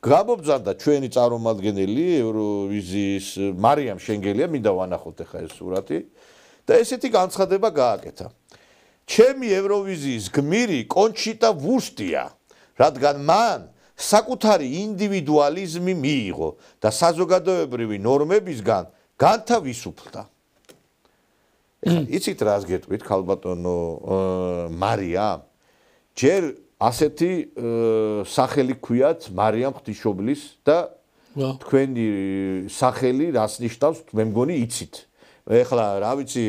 გამობძანდა ჩვენი წარმომადგენელი ევროვიზიის მარიამ შენგელია, მინდა ვანახოთ ახლა ეს სურათი და ესეთი განცხადება გააკეთა. ჩემი ევროვიზიის გმირი კონჩიტა ვურსტია, რადგან მან საკუთარი ინდივიდუალიზმი მიიღო და საზოგადოებრივი ნორმებისგან განთავისუფლდა. იცით რას გეტყვით, ქალბატონო მარია? ჯერ ასეთი სახელი ქვიათ მარიამ ღვთისმშობლის და თქვენი სახელი რას ნიშნავს, მე მგონი იცით. ეხლა რა ვიცი,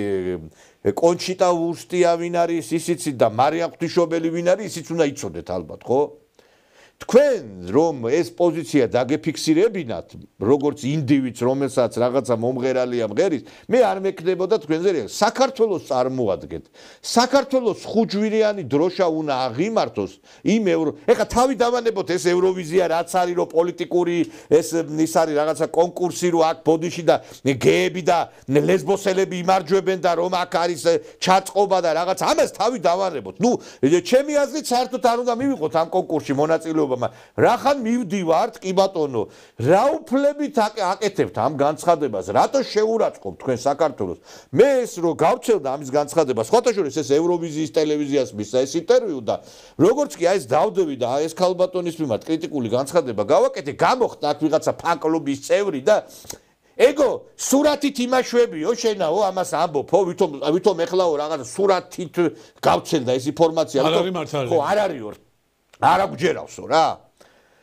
კონჩიტა ვურსტია ვინ არის, ისიც და მარიამ ღვთისმშობელი ვინ არის, ისიც უნდა იცოდეთ ალბათ, ხო? თქვენ რომ ეს პოზიცია დაგეფიქსირებინათ, როგორც ინდივიდს, რომელსაც რაღაცა მომღერალია მღერის, მე არ მექნებოდა თქვენზე რეაქცია. საქართველოს წარმოადგენთ. საქართველოს ხუჯვირიანი დროშა უნდა აღიმართოს იმ ეხლა თავი დავანებოთ ეს ევროვიზია რაც არის რომ პოლიტიკური ეს არის რაღაცა კონკურსი რომ აქ ბოდიში და გეები და ლესბოსელები იმარჯვებენ და რომ აქ არის ჩაწყობა და რაღაც ამას თავი დავანებოთ. ნუ ჩემი აზრით საერთოდ არ უნდა მივიღოთ ამ კონკურსში მონაწილეობა. რახან მივდივართ, კი ბატონო, რა უფლებით აკეთებთ ამ განცხადებას? რატო შეურაცხყოფთ თქვენ საქართველოს? მე ეს რო გავცელდა ამის განცხადებას, სხვათაშორის ეს ევროვიზიის ტელევიზიას მისცა ეს ინტერვიუ და როგორც კი ეს დავდები და ეს ქალბატონის მიმართ კრიტიკული განცხადება გავაკეთე, გამოხდა აქ ვიღაცა ფან-კლუბის წევრი და ეგო სურათით იმაშვებიო შენაო ამას ამბობო ვითომ ეხლაო რაღაცა სურათით გავცელდა ეს ინფორმაცია ხო არ არისო არა გჯერავსო რა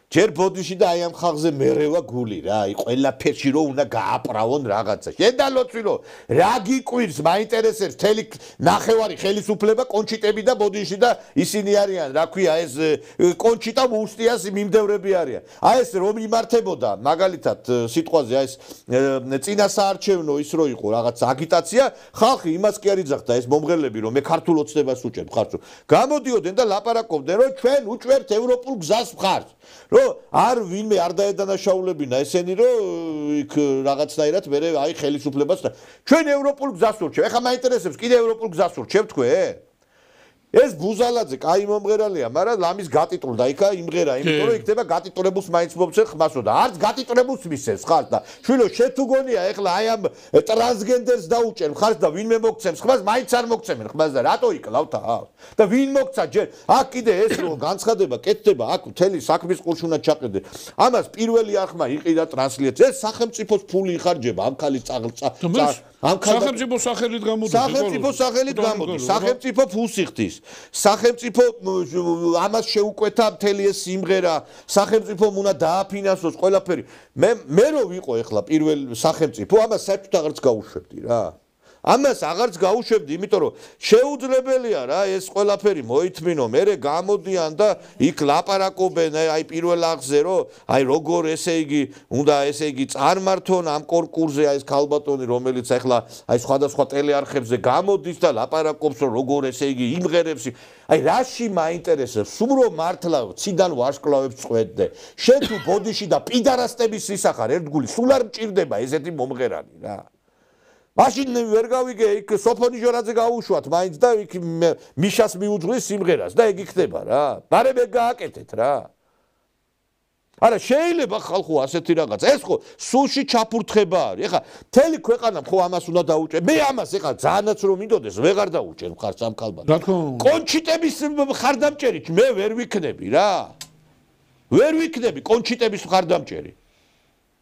ჯერ ბოდიში და აი ამ ხალხზე მერევა გული რა აი ყველაფერში რო უნდა გააправონ რაღაცა შედალოცვილო რა გიკვირს მაინტერესებს თელი ნახევარი ხელისუფლება კონჩიტები და ბოდიში და ისინი არიან რა ქვია ეს კონჩიტა ვურსტიას მიმდევრები არიან აი ეს რომ იმართებოდა მაგალითად სიტყვაზე აი ეს წინასაარჩევნო ის რო იყო რაღაც აგიტაცია ხალხი იმას კი არ იძახდა ეს მომღერლები რომ მე ქართულ ოცნებას უჭერთ ხართ გამოდიოდნენ და ლაპარაკობდნენ რომ ჩვენ უჭერთ ევროპულ გზას მხარს არ ვინმე არ დაედანაშაულებინა ესენი რომ იქ რაღაცნაირად მე აი ხელისუფლებას ჩვენ ევროპულ გზას ვურჩევ ეხლა მაინტერესებს კიდე ევროპულ გზას ვურჩევ თქვენ ეს ბუზალაძე კაი მომღერალია მაგრამ ლამის გატიტულდა იქა იმღერა იმიტომ რომ იქნება გატიტულებულს მაინც მომცენ ხმასო და არც გატიტულებულს მისცემს ხარ და შვილო შენ თუ გონია ეხლა აი ამ ტრანსგენდერს დაუჭერ ხარ და ვინმე მოგცემს ხმას მაინც არ მოგცემენ ხმას და რატო იკლავთ და ვინ მოგცა ჯერ აქ კიდე ეს რომ განცხადება კეთდება აქ მთელი საქმის ყურში უნდა ჩაყიდე ამას პირველი არხმა იყიდა ტრანსლაცია ეს სახელმწიფოს ფული იხარჯება ამ ქალის სახელმწიფო სახელით გამოდის სახელმწიფო სახელით გამოდის სახელმწიფო ფულს იხდის სახელმწიფო ამას შეუკვეთა მთელი ეს სიმღერა სახელმწიფომ უნდა დააფინანსოს ყველაფერი მე რო ვიყო ეხლა პირველ სახელმწიფო ამას საერთოდ აღარც გაუშვებდი რა ამას აღარც გაუშვებდი იმიტომ რომ შეუძლებელია რა ეს ყველაფერი მოითმინო მე გამოდიან და იქ ლაპარაკობენ აი პირველ აღზე რომ აი როგორ ესე იგი უნდა ესე იგი წარმართონ ამ კონკურსზე აი ეს ქალბატონი რომელიც ახლა აი სხვადასხვა ტელეარხებზე გამოდის და ლაპარაკობს რომ როგორ ესე იგი იმღერებს აი რაში მაინტერესებს სულ რომ მართლა ციდან ვარსკვლავებს წვეთდე შენ თუ ბოდიში და პიდარასტების სისახარ ერთგული სულ არ მჭირდება ესეთი მომღერალი რა მაშინ ვერ გავიგე იქ სოფონი ჟორაძე გაუშვათ მაინც და იქ მიშას მიუძღვის სიმღერას და ეგ იქნება რა მაგრამ ეგ გააკეთეთ რა არა შეიძლება ხალხო ასეთი რაღაც ეს ხო სულში ჩაფურთხება არის ეხლა მთელი ქვეყანა ხო ამას უნდა დაუჭერ მე ამას ეხლა ძალიანაც რომ მინდოდეს ვეღარ დაუჭერ მხარს ამ ქალბატონს რა თქმა უნდა კონჩიტების მხარდამჭერით მე ვერ ვიქნები რა ვერ ვიქნები კონჩიტების მხარდამჭერი